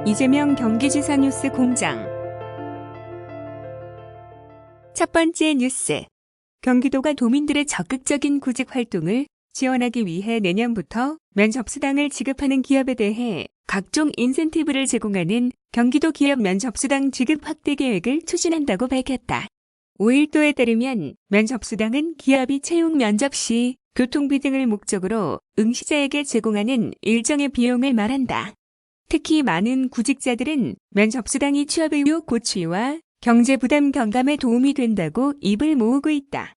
이재명 경기지사 뉴스 공장. 첫 번째 뉴스. 경기도가 도민들의 적극적인 구직 활동을 지원하기 위해 내년부터 면접수당을 지급하는 기업에 대해 각종 인센티브를 제공하는 경기도 기업 면접수당 지급 확대 계획을 추진한다고 밝혔다. 5일도에 따르면 면접수당은 기업이 채용 면접 시 교통비 등을 목적으로 응시자에게 제공하는 일정의 비용을 말한다. 특히 많은 구직자들은 면접수당이 취업 의욕 고취와 경제 부담 경감에 도움이 된다고 입을 모으고 있다.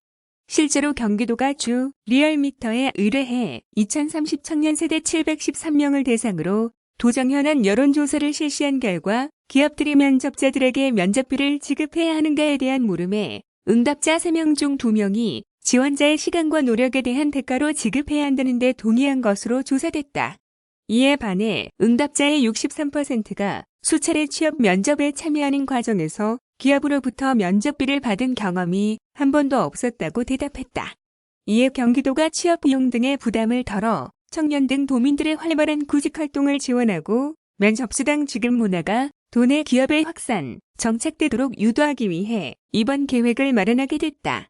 실제로 경기도가 주 리얼미터에 의뢰해 2030 청년 세대 713명을 대상으로 도정현안 여론조사를 실시한 결과 기업들이 면접자들에게 면접비를 지급해야 하는가에 대한 물음에 응답자 3명 중 2명이 지원자의 시간과 노력에 대한 대가로 지급해야 한다는 데 동의한 것으로 조사됐다. 이에 반해 응답자의 63%가 수차례 취업 면접에 참여하는 과정에서 기업으로부터 면접비를 받은 경험이 한 번도 없었다고 대답했다. 이에 경기도가 취업 비용 등의 부담을 덜어 청년 등 도민들의 활발한 구직활동을 지원하고 면접수당 지급 문화가 도내 기업의 확산, 정착되도록 유도하기 위해 이번 계획을 마련하게 됐다.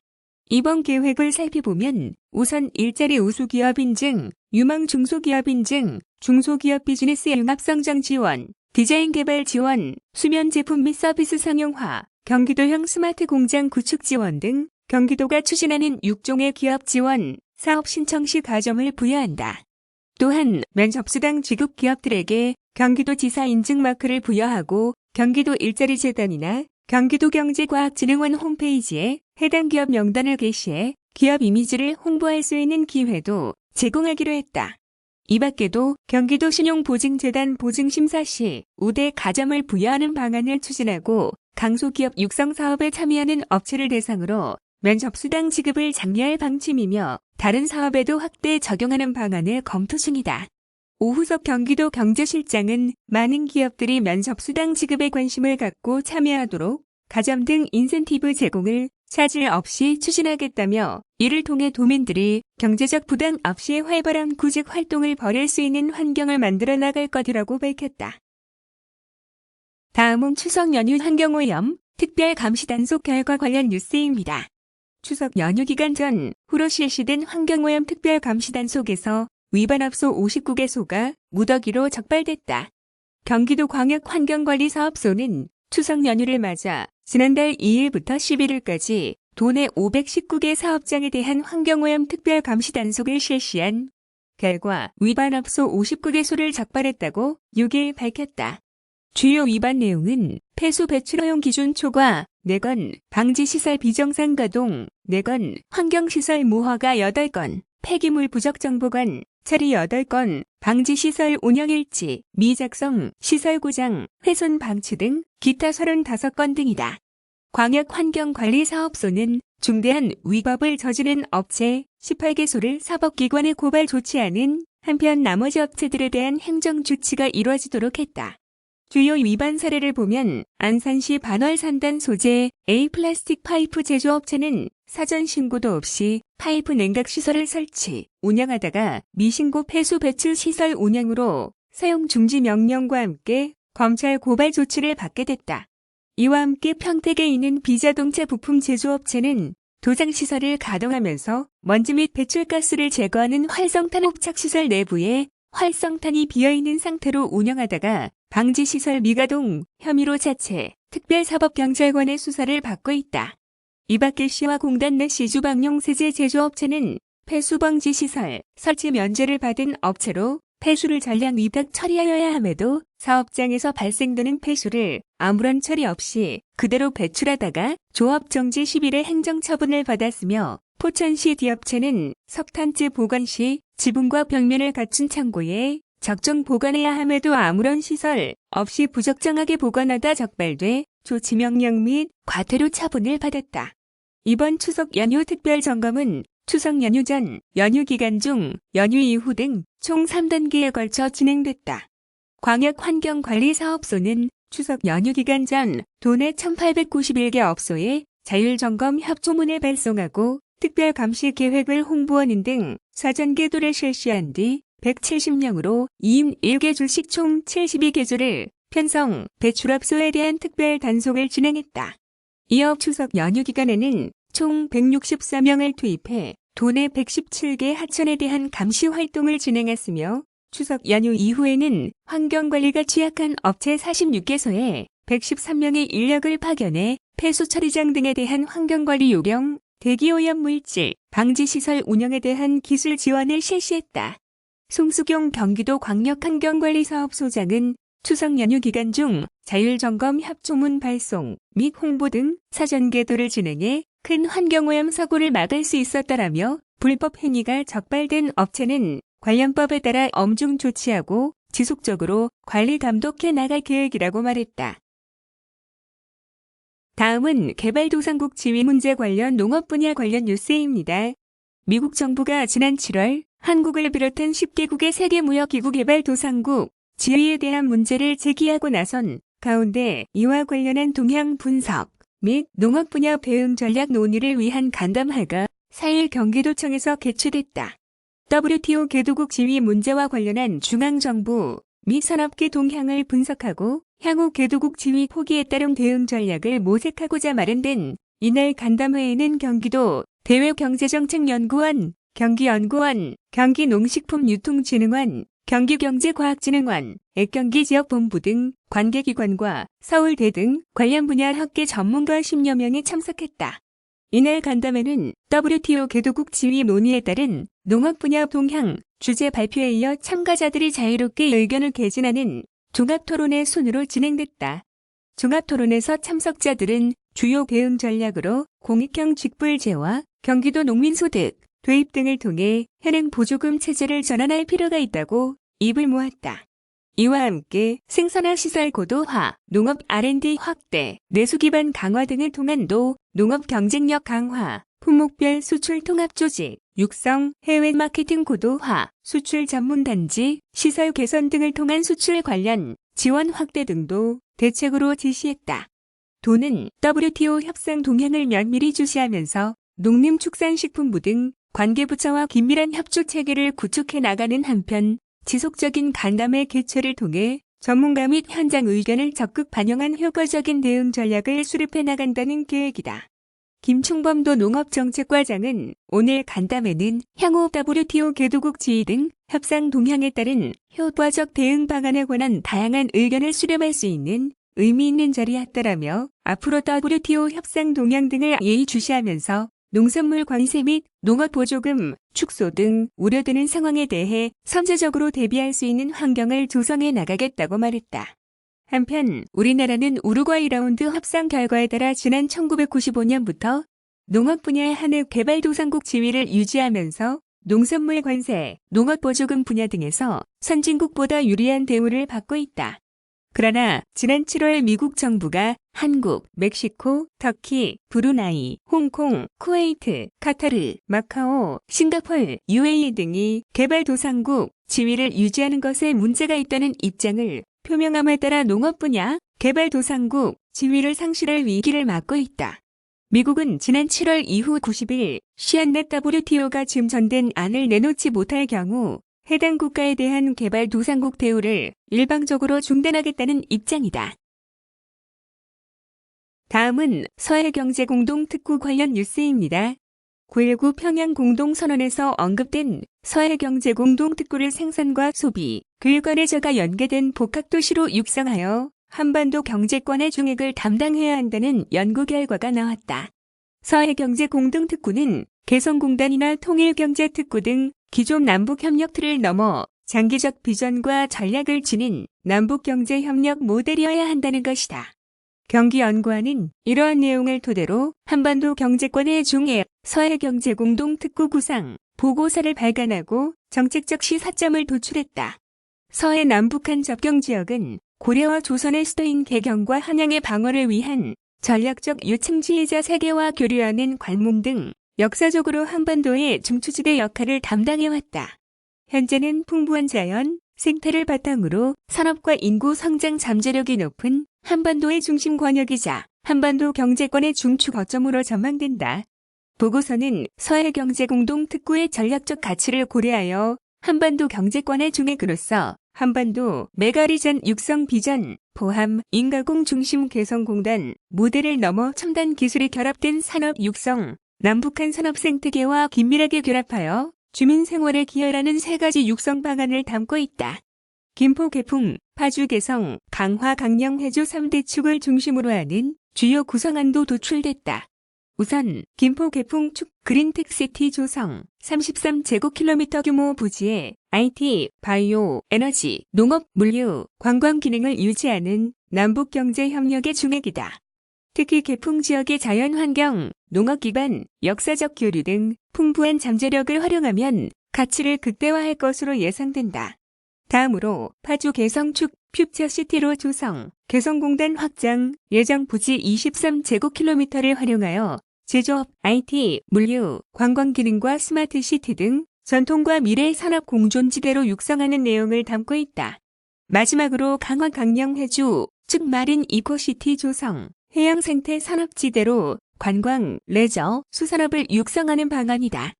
이번 계획을 살펴보면 우선 일자리 우수기업 인증, 유망 중소기업 인증, 중소기업 비즈니스 융합성장 지원, 디자인 개발 지원, 수면 제품 및 서비스 상용화, 경기도형 스마트 공장 구축 지원 등 경기도가 추진하는 6종의 기업 지원, 사업 신청 시 가점을 부여한다. 또한 면접수당 지급 기업들에게 경기도지사 인증 마크를 부여하고 경기도 일자리재단이나 경기도경제과학진흥원 홈페이지에 해당 기업 명단을 게시해 기업 이미지를 홍보할 수 있는 기회도 제공하기로 했다. 이 밖에도 경기도 신용보증재단 보증심사 시 우대 가점을 부여하는 방안을 추진하고 강소기업 육성 사업에 참여하는 업체를 대상으로 면접수당 지급을 장려할 방침이며 다른 사업에도 확대 적용하는 방안을 검토 중이다. 오후석 경기도 경제실장은 많은 기업들이 면접수당 지급에 관심을 갖고 참여하도록 가점 등 인센티브 제공을 차질 없이 추진하겠다며 이를 통해 도민들이 경제적 부담 없이 활발한 구직 활동을 벌일 수 있는 환경을 만들어 나갈 것이라고 밝혔다. 다음은 추석 연휴 환경오염 특별감시단속 결과 관련 뉴스입니다. 추석 연휴 기간 전 후로 실시된 환경오염 특별감시단속에서 위반업소 59개소가 무더기로 적발됐다. 경기도 광역환경관리사업소는 추석 연휴를 맞아 지난달 2일부터 11일까지 도내 519개 사업장에 대한 환경오염 특별감시단속을 실시한 결과 위반업소 59개소를 적발했다고 6일 밝혔다. 주요 위반 내용은 폐수 배출 허용 기준 초과 4건, 방지시설 비정상 가동 4건, 환경시설 무허가 8건, 폐기물 부적 정보관 처리 8건, 방지시설 운영일지, 미작성, 시설 고장, 훼손 방치 등 기타 35건 등이다. 광역환경관리사업소는 중대한 위법을 저지른 업체 18개소를 사법기관에 고발 조치하는 한편 나머지 업체들에 대한 행정조치가 이루어지도록 했다. 주요 위반 사례를 보면 안산시 반월산단 소재 A 플라스틱 파이프 제조업체는 사전 신고도 없이 파이프 냉각 시설을 설치, 운영하다가 미신고 폐수 배출 시설 운영으로 사용 중지 명령과 함께 검찰 고발 조치를 받게 됐다. 이와 함께 평택에 있는 비자동차 부품 제조업체는 도장시설을 가동하면서 먼지 및 배출가스를 제거하는 활성탄 흡착시설 내부에 활성탄이 비어있는 상태로 운영하다가 방지시설 미가동 혐의로 자체 특별사법경찰관의 수사를 받고 있다. 이 밖에 시와 공단 내 시주방용세제 제조업체는 폐수방지시설 설치 면제를 받은 업체로 폐수를 전량 위탁 처리하여야 함에도 사업장에서 발생되는 폐수를 아무런 처리 없이 그대로 배출하다가 조업 정지 10일의 행정처분을 받았으며 포천시 D업체는 석탄재 보관 시 지붕과 벽면을 갖춘 창고에 적정 보관해야 함에도 아무런 시설 없이 부적정하게 보관하다 적발돼 조치 명령 및 과태료 처분을 받았다. 이번 추석 연휴 특별 점검은 추석 연휴 전, 연휴 기간 중, 연휴 이후 등 총 3단계에 걸쳐 진행됐다. 광역환경관리사업소는 추석 연휴 기간 전 도내 1,891개 업소에 자율점검 협조문을 발송하고 특별감시 계획을 홍보하는 등 사전 계도를 실시한 뒤 170명으로 2인 1개조씩 총 72개조를 편성, 배출업소에 대한 특별 단속을 진행했다. 이어 추석 연휴 기간에는 총 164명을 투입해 도내 117개 하천에 대한 감시 활동을 진행했으며 추석 연휴 이후에는 환경관리가 취약한 업체 46개소에 113명의 인력을 파견해 폐수 처리장 등에 대한 환경관리 요령, 대기오염물질, 방지시설 운영에 대한 기술 지원을 실시했다. 송수경 경기도 광역환경관리사업소장은 추석 연휴 기간 중 자율점검 협조문 발송 및 홍보 등 사전 계도를 진행해 큰 환경오염 사고를 막을 수 있었다라며 불법 행위가 적발된 업체는 관련법에 따라 엄중 조치하고 지속적으로 관리 감독해 나갈 계획이라고 말했다. 다음은 개발도상국 지위 문제 관련 농업 분야 관련 뉴스입니다. 미국 정부가 지난 7월 한국을 비롯한 10개국의 세계무역기구 개발도상국 지위에 대한 문제를 제기하고 나선 가운데 이와 관련한 동향 분석 및 농업 분야 대응 전략 논의를 위한 간담회가 4일 경기도청에서 개최됐다. WTO 개도국 지위 문제와 관련한 중앙정부 및 산업계 동향을 분석하고 향후 개도국 지위 포기에 따른 대응 전략을 모색하고자 마련된 이날 간담회에는 경기도 대외경제정책연구원, 경기연구원, 경기농식품유통진흥원, 경기경제과학진흥원, 액경기지역본부 등 관계기관과 서울대 등 관련 분야 학계 전문가 10여 명이 참석했다. 이날 간담회는 WTO 개도국 지위 논의에 따른 농업 분야 동향, 주제 발표에 이어 참가자들이 자유롭게 의견을 개진하는 종합토론회 순으로 진행됐다. 종합토론에서 참석자들은 주요 대응 전략으로 공익형 직불제와 경기도 농민소득, 도입 등을 통해 현행 보조금 체제를 전환할 필요가 있다고 입을 모았다. 이와 함께 생산화 시설 고도화, 농업 R&D 확대, 내수 기반 강화 등을 통한 농업 경쟁력 강화, 품목별 수출 통합 조직, 육성, 해외 마케팅 고도화, 수출 전문 단지, 시설 개선 등을 통한 수출 관련 지원 확대 등도 대책으로 제시했다. 도는 WTO 협상 동향을 면밀히 주시하면서 농림축산식품부 등 관계부처와 긴밀한 협조 체계를 구축해 나가는 한편 지속적인 간담회 개최를 통해 전문가 및 현장 의견을 적극 반영한 효과적인 대응 전략을 수립해 나간다는 계획이다. 김충범도 농업정책과장은 오늘 간담회는 향후 WTO 개도국 지위 등 협상 동향에 따른 효과적 대응 방안에 관한 다양한 의견을 수렴할 수 있는 의미 있는 자리였다라며 앞으로 WTO 협상 동향 등을 예의주시하면서 농산물 관세 및 농업 보조금, 축소 등 우려되는 상황에 대해 선제적으로 대비할 수 있는 환경을 조성해 나가겠다고 말했다. 한편 우리나라는 우루과이 라운드 협상 결과에 따라 지난 1995년부터 농업 분야의 한해 개발도상국 지위를 유지하면서 농산물 관세, 농업 보조금 분야 등에서 선진국보다 유리한 대우를 받고 있다. 그러나 지난 7월 미국 정부가 한국, 멕시코, 터키, 브루나이, 홍콩, 쿠웨이트, 카타르, 마카오, 싱가포르, UAE 등이 개발도상국 지위를 유지하는 것에 문제가 있다는 입장을 표명함에 따라 농업 분야 개발도상국 지위를 상실할 위기를 맞고 있다. 미국은 지난 7월 이후 90일 시한내 WTO가 증정된 안을 내놓지 못할 경우 해당 국가에 대한 개발도상국 대우를 일방적으로 중단하겠다는 입장이다. 다음은 서해경제공동특구 관련 뉴스입니다. 9.19 평양공동선언에서 언급된 서해경제공동특구를 생산과 소비, 교육안에저가 연계된 복합도시로 육성하여 한반도 경제권의 중획을 담당해야 한다는 연구 결과가 나왔다. 서해경제공동특구는 개성공단이나 통일경제특구 등 기존 남북협력 틀을 넘어 장기적 비전과 전략을 지닌 남북경제협력 모델이어야 한다는 것이다. 경기연구원은 이러한 내용을 토대로 한반도 경제권의 중에 서해경제공동특구 구상 보고서를 발간하고 정책적 시사점을 도출했다. 서해 남북한 접경지역은 고려와 조선의 수도인 개경과 한양의 방어를 위한 전략적 요충지이자 세계와 교류하는 관문 등 역사적으로 한반도의 중추지대 역할을 담당해왔다. 현재는 풍부한 자연, 생태를 바탕으로 산업과 인구 성장 잠재력이 높은 한반도의 중심 권역이자 한반도 경제권의 중추 거점으로 전망된다. 보고서는 서해경제공동특구의 전략적 가치를 고려하여 한반도 경제권의 중핵으로서 한반도 메가리전 육성 비전, 포함 인가공 중심 개성공단, 모델을 넘어 첨단 기술이 결합된 산업 육성, 남북한 산업 생태계와 긴밀하게 결합하여 주민 생활에 기여하는 3가지 육성 방안을 담고 있다. 김포 개풍, 파주 개성, 강화 강령 해주 3대 축을 중심으로 하는 주요 구성안도 도출됐다. 우선 김포 개풍 축 그린텍시티 조성 33제곱킬로미터 규모 부지에 IT, 바이오, 에너지, 농업, 물류, 관광 기능을 유지하는 남북경제협력의 중핵이다. 특히 개풍 지역의 자연환경, 농업 기반, 역사적 교류 등 풍부한 잠재력을 활용하면 가치를 극대화할 것으로 예상된다. 다음으로 파주 개성축 퓨처시티로 조성, 개성공단 확장, 예정 부지 23제곱킬로미터를 활용하여 제조업, IT, 물류, 관광 기능과 스마트시티 등 전통과 미래 산업 공존지대로 육성하는 내용을 담고 있다. 마지막으로 강화 강령 해주, 즉 마린 이코시티 조성, 해양 생태 산업지대로 관광, 레저, 수산업을 육성하는 방안이다.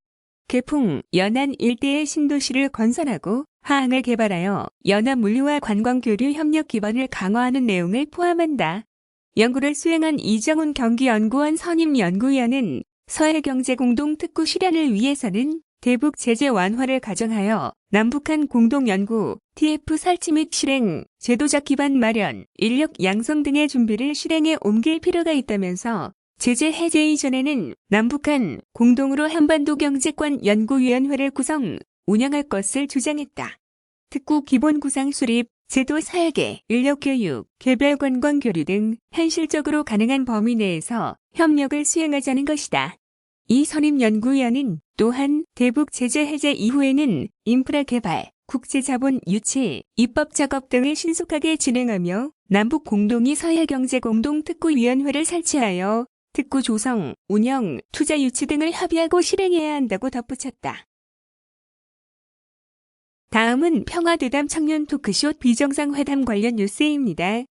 개풍, 연안 일대의 신도시를 건설하고 하항을 개발하여 연안 물류와 관광 교류 협력 기반을 강화하는 내용을 포함한다. 연구를 수행한 이정훈 경기연구원 선임연구위원은 서해경제공동특구 실현을 위해서는 대북 제재 완화를 가정하여 남북한 공동연구, TF 설치 및 실행, 제도적 기반 마련, 인력 양성 등의 준비를 실행에 옮길 필요가 있다면서 제재 해제 이전에는 남북한 공동으로 한반도 경제권 연구위원회를 구성, 운영할 것을 주장했다. 특구 기본 구상 수립, 제도 설계, 인력 교육, 개별 관광 교류 등 현실적으로 가능한 범위 내에서 협력을 수행하자는 것이다. 이 선임연구위원은 또한 대북 제재 해제 이후에는 인프라 개발, 국제자본 유치, 입법 작업 등을 신속하게 진행하며 남북 공동이 서해경제공동특구위원회를 설치하여 특구 조성, 운영, 투자 유치 등을 협의하고 실행해야 한다고 덧붙였다. 다음은 평화대담 청년 토크쇼 비정상회담 관련 뉴스입니다.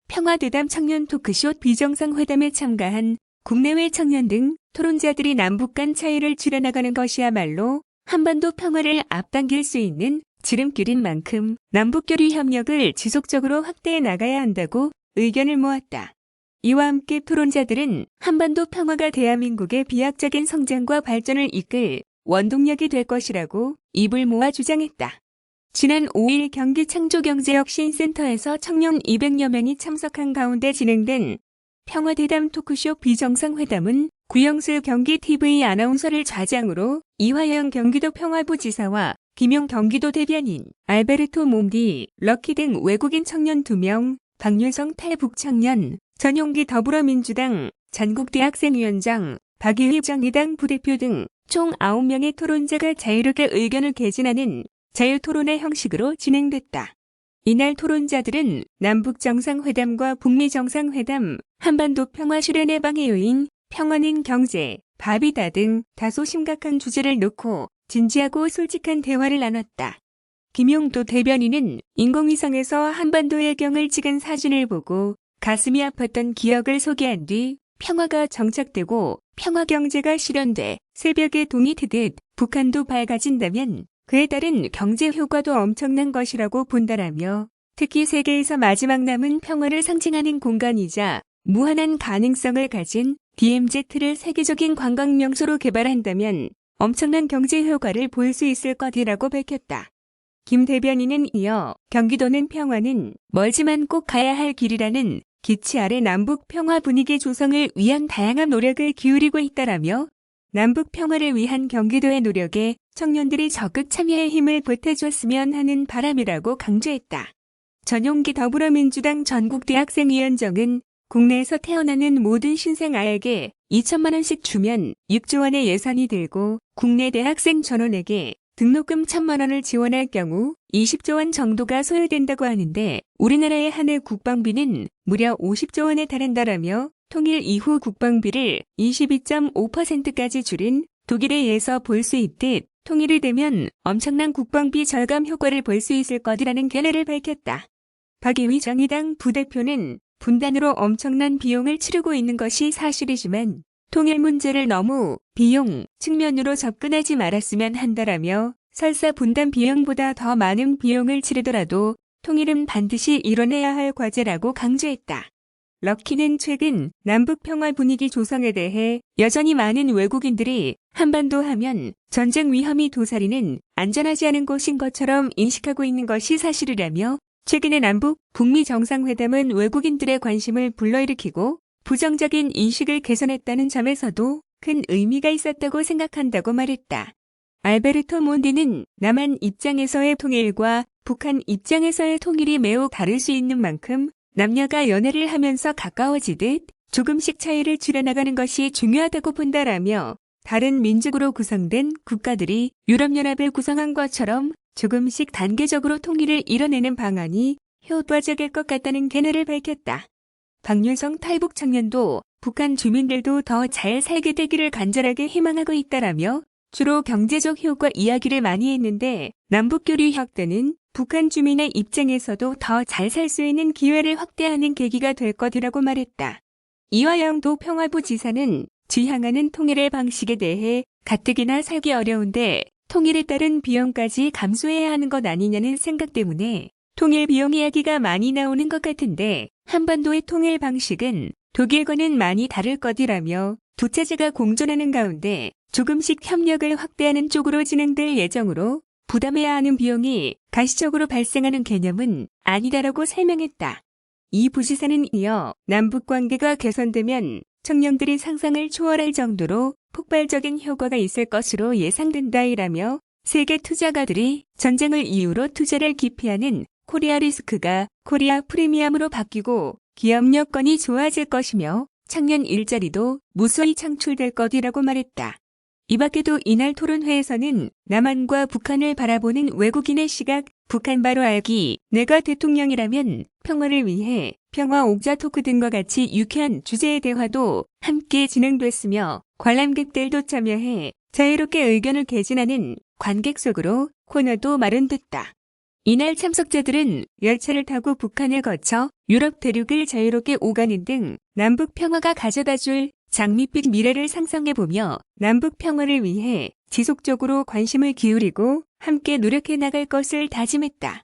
평화대담 청년 토크쇼 비정상회담에 참가한 국내외 청년 등 토론자들이 남북 간 차이를 줄여나가는 것이야말로 한반도 평화를 앞당길 수 있는 지름길인 만큼 남북교류 협력을 지속적으로 확대해 나가야 한다고 의견을 모았다. 이와 함께 토론자들은 한반도 평화가 대한민국의 비약적인 성장과 발전을 이끌 원동력이 될 것이라고 입을 모아 주장했다. 지난 5일 경기 창조경제혁신센터에서 청년 200여 명이 참석한 가운데 진행된 평화대담 토크쇼 비정상회담은 구영슬 경기TV 아나운서를 좌장으로 이화영 경기도 평화부지사와 김용 경기도 대변인, 알베르토 몬디, 럭키 등 외국인 청년 2명, 박윤성 탈북청년, 전용기 더불어민주당, 전국대학생위원장, 박유희 정의당 부대표 등 총 9명의 토론자가 자유롭게 의견을 개진하는 자유토론의 형식으로 진행됐다. 이날 토론자들은 남북정상회담과 북미정상회담, 한반도 평화 실현의 방해 요인, 평화는 경제, 밥이다 등 다소 심각한 주제를 놓고 진지하고 솔직한 대화를 나눴다. 김용도 대변인은 인공위성에서 한반도의 경을 찍은 사진을 보고 가슴이 아팠던 기억을 소개한 뒤 평화가 정착되고 평화경제가 실현돼 새벽에 동이 트듯 북한도 밝아진다면 그에 따른 경제 효과도 엄청난 것이라고 본다라며 특히 세계에서 마지막 남은 평화를 상징하는 공간이자 무한한 가능성을 가진 DMZ를 세계적인 관광 명소로 개발한다면 엄청난 경제 효과를 볼 수 있을 것이라고 밝혔다. 김 대변인은 이어 경기도는 평화는 멀지만 꼭 가야 할 길이라는 기치 아래 남북 평화 분위기 조성을 위한 다양한 노력을 기울이고 있다라며 남북 평화를 위한 경기도의 노력에 청년들이 적극 참여의 힘을 보태줬으면 하는 바람이라고 강조했다. 전용기 더불어민주당 전국대학생위원장은 국내에서 태어나는 모든 신생아에게 2천만 원씩 주면 6조 원의 예산이 들고 국내 대학생 전원에게 등록금 1,000만 원을 지원할 경우 20조 원 정도가 소요된다고 하는데 우리나라의 한 해 국방비는 무려 50조 원에 달한다라며 통일 이후 국방비를 22.5%까지 줄인 독일에 의해서 볼 수 있듯 통일이 되면 엄청난 국방비 절감 효과를 볼 수 있을 것이라는 견해를 밝혔다. 박유희 정의당 부대표는 분단으로 엄청난 비용을 치르고 있는 것이 사실이지만 통일 문제를 너무 비용 측면으로 접근하지 말았으면 한다라며 설사 분담 비용보다 더 많은 비용을 치르더라도 통일은 반드시 이뤄내야 할 과제라고 강조했다. 럭키는 최근 남북 평화 분위기 조성에 대해 여전히 많은 외국인들이 한반도 하면 전쟁 위험이 도사리는 안전하지 않은 곳인 것처럼 인식하고 있는 것이 사실이라며 최근의 남북, 북미 정상회담은 외국인들의 관심을 불러일으키고 부정적인 인식을 개선했다는 점에서도 큰 의미가 있었다고 생각한다고 말했다. 알베르토 몬디는 남한 입장에서의 통일과 북한 입장에서의 통일이 매우 다를 수 있는 만큼 남녀가 연애를 하면서 가까워지듯 조금씩 차이를 줄여나가는 것이 중요하다고 본다라며 다른 민족으로 구성된 국가들이 유럽연합을 구성한 것처럼 조금씩 단계적으로 통일을 이뤄내는 방안이 효과적일 것 같다는 견해를 밝혔다. 박윤성 탈북 청년도 북한 주민들도 더 잘 살게 되기를 간절하게 희망하고 있다라며 주로 경제적 효과 이야기를 많이 했는데 남북교류 확대는 북한 주민의 입장에서도 더 잘 살 수 있는 기회를 확대하는 계기가 될 것이라고 말했다. 이화영도 평화부 지사는 지향하는 통일의 방식에 대해 가뜩이나 살기 어려운데 통일에 따른 비용까지 감수해야 하는 것 아니냐는 생각 때문에 통일 비용 이야기가 많이 나오는 것 같은데 한반도의 통일 방식은 독일과는 많이 다를 것이라며 두 체제가 공존하는 가운데 조금씩 협력을 확대하는 쪽으로 진행될 예정으로 부담해야 하는 비용이 가시적으로 발생하는 개념은 아니다라고 설명했다. 이 부지사는 이어 남북 관계가 개선되면 청년들이 상상을 초월할 정도로 폭발적인 효과가 있을 것으로 예상된다이라며 세계 투자가들이 전쟁을 이유로 투자를 기피하는 코리아 리스크가 코리아 프리미엄으로 바뀌고 기업 여건이 좋아질 것이며 청년 일자리도 무수히 창출될 것이라고 말했다. 이 밖에도 이날 토론회에서는 남한과 북한을 바라보는 외국인의 시각, 북한 바로 알기, 내가 대통령이라면 평화를 위해 평화 옥자 토크 등과 같이 유쾌한 주제의 대화도 함께 진행됐으며 관람객들도 참여해 자유롭게 의견을 개진하는 관객 속으로 코너도 마련됐다. 이날 참석자들은 열차를 타고 북한을 거쳐 유럽 대륙을 자유롭게 오가는 등 남북 평화가 가져다줄 장밋빛 미래를 상상해보며 남북 평화를 위해 지속적으로 관심을 기울이고 함께 노력해 나갈 것을 다짐했다.